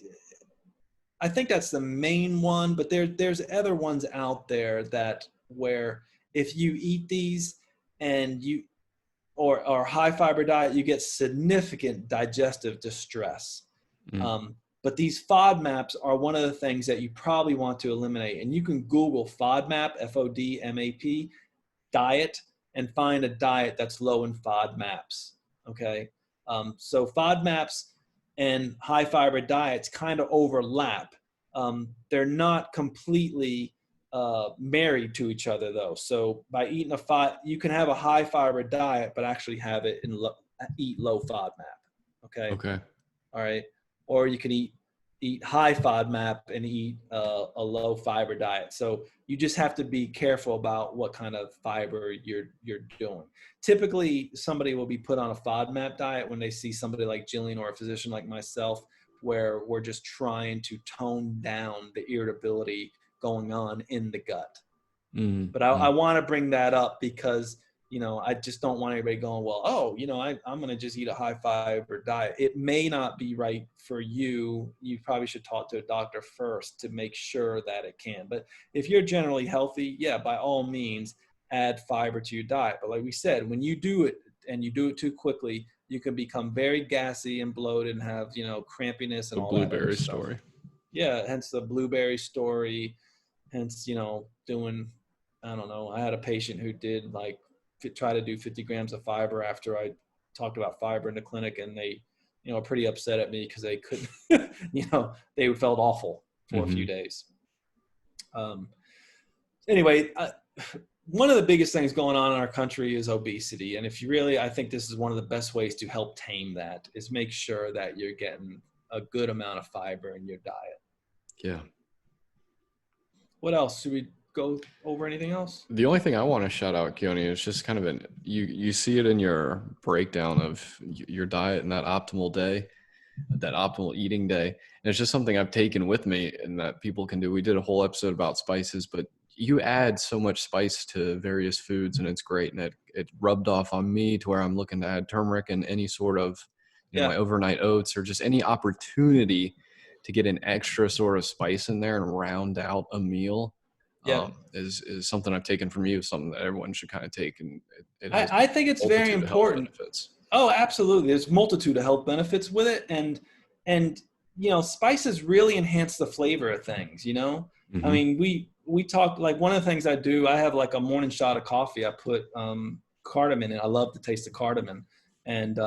Speaker 2: I think that's the main one, but there's other ones out there where if you eat these and or high fiber diet, you get significant digestive distress. But these FODMAPs are one of the things that you probably want to eliminate. And you can Google FODMAP, FODMAP, diet, and find a diet that's low in FODMAPs, okay? So FODMAPs and high fiber diets kind of overlap. They're not completely married to each other though. So by eating you can have a high fiber diet, but actually have it eat low FODMAP, okay?
Speaker 1: Okay.
Speaker 2: All right. Or you can eat eat high FODMAP and eat a low fiber diet. So you just have to be careful about what kind of fiber you're doing. Typically, somebody will be put on a FODMAP diet when they see somebody like Jillian or a physician like myself, where we're just trying to tone down the irritability going on in the gut. But I want to bring that up because, I just don't want anybody going, well, I'm going to just eat a high fiber diet. It may not be right for you. You probably should talk to a doctor first to make sure that it can. But if you're generally healthy, yeah, by all means, add fiber to your diet. But like we said, when you do it and you do it too quickly, you can become very gassy and bloated and have, crampiness and
Speaker 1: The
Speaker 2: all that other
Speaker 1: blueberry
Speaker 2: stuff.
Speaker 1: story.
Speaker 2: Yeah, hence the blueberry story. Hence, doing, I don't know. I had a patient who did try to do 50 grams of fiber after I talked about fiber in the clinic, and they, are pretty upset at me because they couldn't, they felt awful for a few days. Anyway, one of the biggest things going on in our country is obesity. And I think this is one of the best ways to help tame that is make sure that you're getting a good amount of fiber in your diet.
Speaker 1: Yeah.
Speaker 2: What else? Should we go over anything else?
Speaker 1: The only thing I want to shout out, Keone, is just kind of you see it in your breakdown of your diet and that optimal day, that optimal eating day. And it's just something I've taken with me and that people can do. We did a whole episode about spices, but you add so much spice to various foods and it's great. And it rubbed off on me to where I'm looking to add turmeric and any sort of, my overnight oats or just any opportunity to get an extra sort of spice in there and round out a meal. Is something I've taken from you, something that everyone should kind of take. And
Speaker 2: I think it's very important. Oh, absolutely. There's a multitude of health benefits with it. And spices really enhance the flavor of things, I mean, we talk, like one of the things I do, I have like a morning shot of coffee. I put cardamom in. I love the taste of cardamom and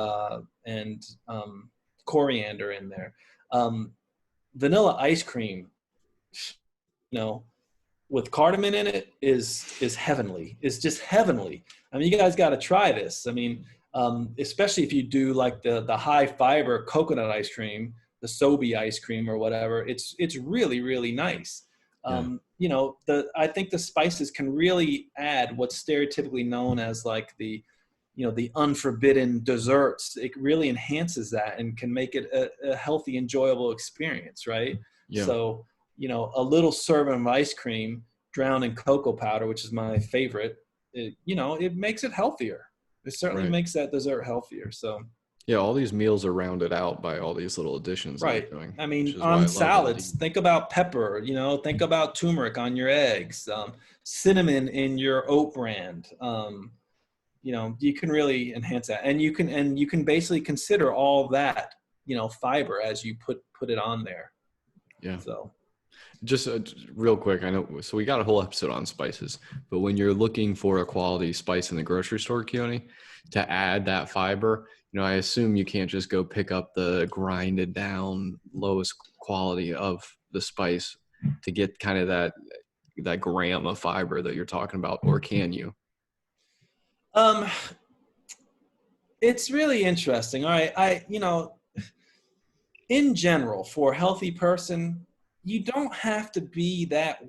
Speaker 2: coriander in there. Vanilla ice cream, with cardamom in it is heavenly. It's just heavenly. I mean, you guys got to try this. I mean, especially if you do like the high fiber coconut ice cream, the Sobe ice cream or whatever, it's really, really nice. I think the spices can really add what's stereotypically known as like the unforbidden desserts. It really enhances that and can make it a healthy, enjoyable experience, right?
Speaker 1: Yeah.
Speaker 2: So, a little serving of ice cream drowned in cocoa powder, which is my favorite, it makes it healthier. It certainly makes that dessert healthier. So
Speaker 1: yeah, all these meals are rounded out by all these little additions that you're doing.
Speaker 2: I mean, on salads, think about pepper, think about turmeric on your eggs, cinnamon in your oat brand. You can really enhance that. And you can basically consider all that, fiber as you put it on there.
Speaker 1: Yeah.
Speaker 2: So
Speaker 1: just real quick, I know, so we got a whole episode on spices, but when you're looking for a quality spice in the grocery store, Keone, to add that fiber, I assume you can't just go pick up the grinded down lowest quality of the spice to get kind of that gram of fiber that you're talking about, or can you?
Speaker 2: It's really interesting. All right. In general, for a healthy person, you don't have to be that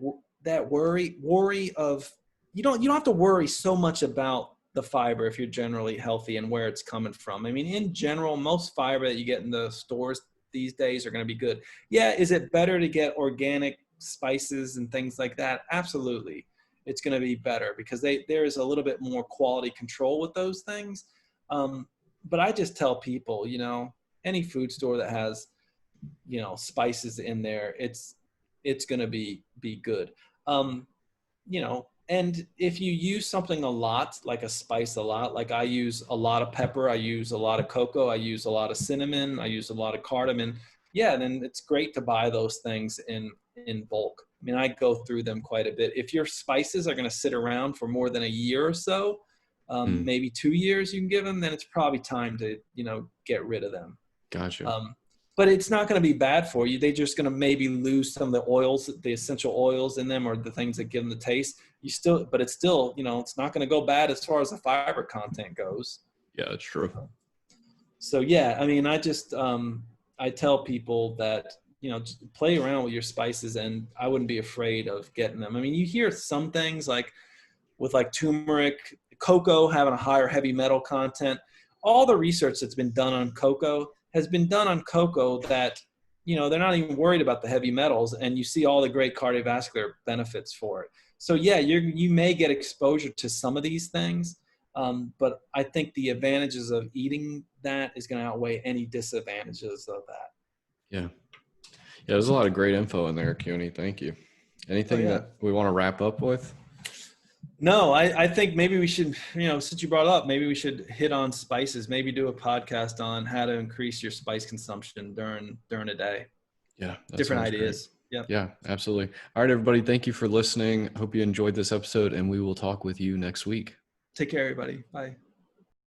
Speaker 2: worry of, you don't have to worry so much about the fiber if you're generally healthy and where it's coming from. I mean, in general, most fiber that you get in the stores these days are going to be good. Yeah. Is it better to get organic spices and things like that? Absolutely. It's going to be better because there is a little bit more quality control with those things. But I just tell people, any food store that has, spices in there, it's going to be good. And if you use something a lot, like a spice a lot, like I use a lot of pepper, I use a lot of cocoa, I use a lot of cinnamon, I use a lot of cardamom. Yeah, then it's great to buy those things in bulk. I mean, I go through them quite a bit. If your spices are going to sit around for more than a year or so, maybe 2 years you can give them, then it's probably time to, get rid of them.
Speaker 1: Gotcha.
Speaker 2: But it's not going to be bad for you. They're just going to maybe lose some of the oils, the essential oils in them, or the things that give them the taste. But it's still, it's not going to go bad as far as the fiber content goes.
Speaker 1: Yeah, that's true.
Speaker 2: So yeah, I mean, I just, I tell people that, just play around with your spices, and I wouldn't be afraid of getting them. I mean, you hear some things like with like turmeric, cocoa having a higher heavy metal content. All the research that's been done on cocoa has been done on cocoa that, they're not even worried about the heavy metals, and you see all the great cardiovascular benefits for it. So yeah, you may get exposure to some of these things, but I think the advantages of eating that is going to outweigh any disadvantages of that.
Speaker 1: Yeah. Yeah, there's a lot of great info in there, CUNY. Thank you. Anything
Speaker 2: yeah.
Speaker 1: that we want to wrap up with?
Speaker 2: No, I think maybe we should, since you brought it up, maybe we should hit on spices, maybe do a podcast on how to increase your spice consumption during a day.
Speaker 1: Yeah, that
Speaker 2: Different
Speaker 1: sounds
Speaker 2: ideas.
Speaker 1: great.
Speaker 2: Yep.
Speaker 1: Yeah, absolutely. All right, everybody. Thank you for listening. Hope you enjoyed this episode, and we will talk with you next week.
Speaker 2: Take care, everybody. Bye.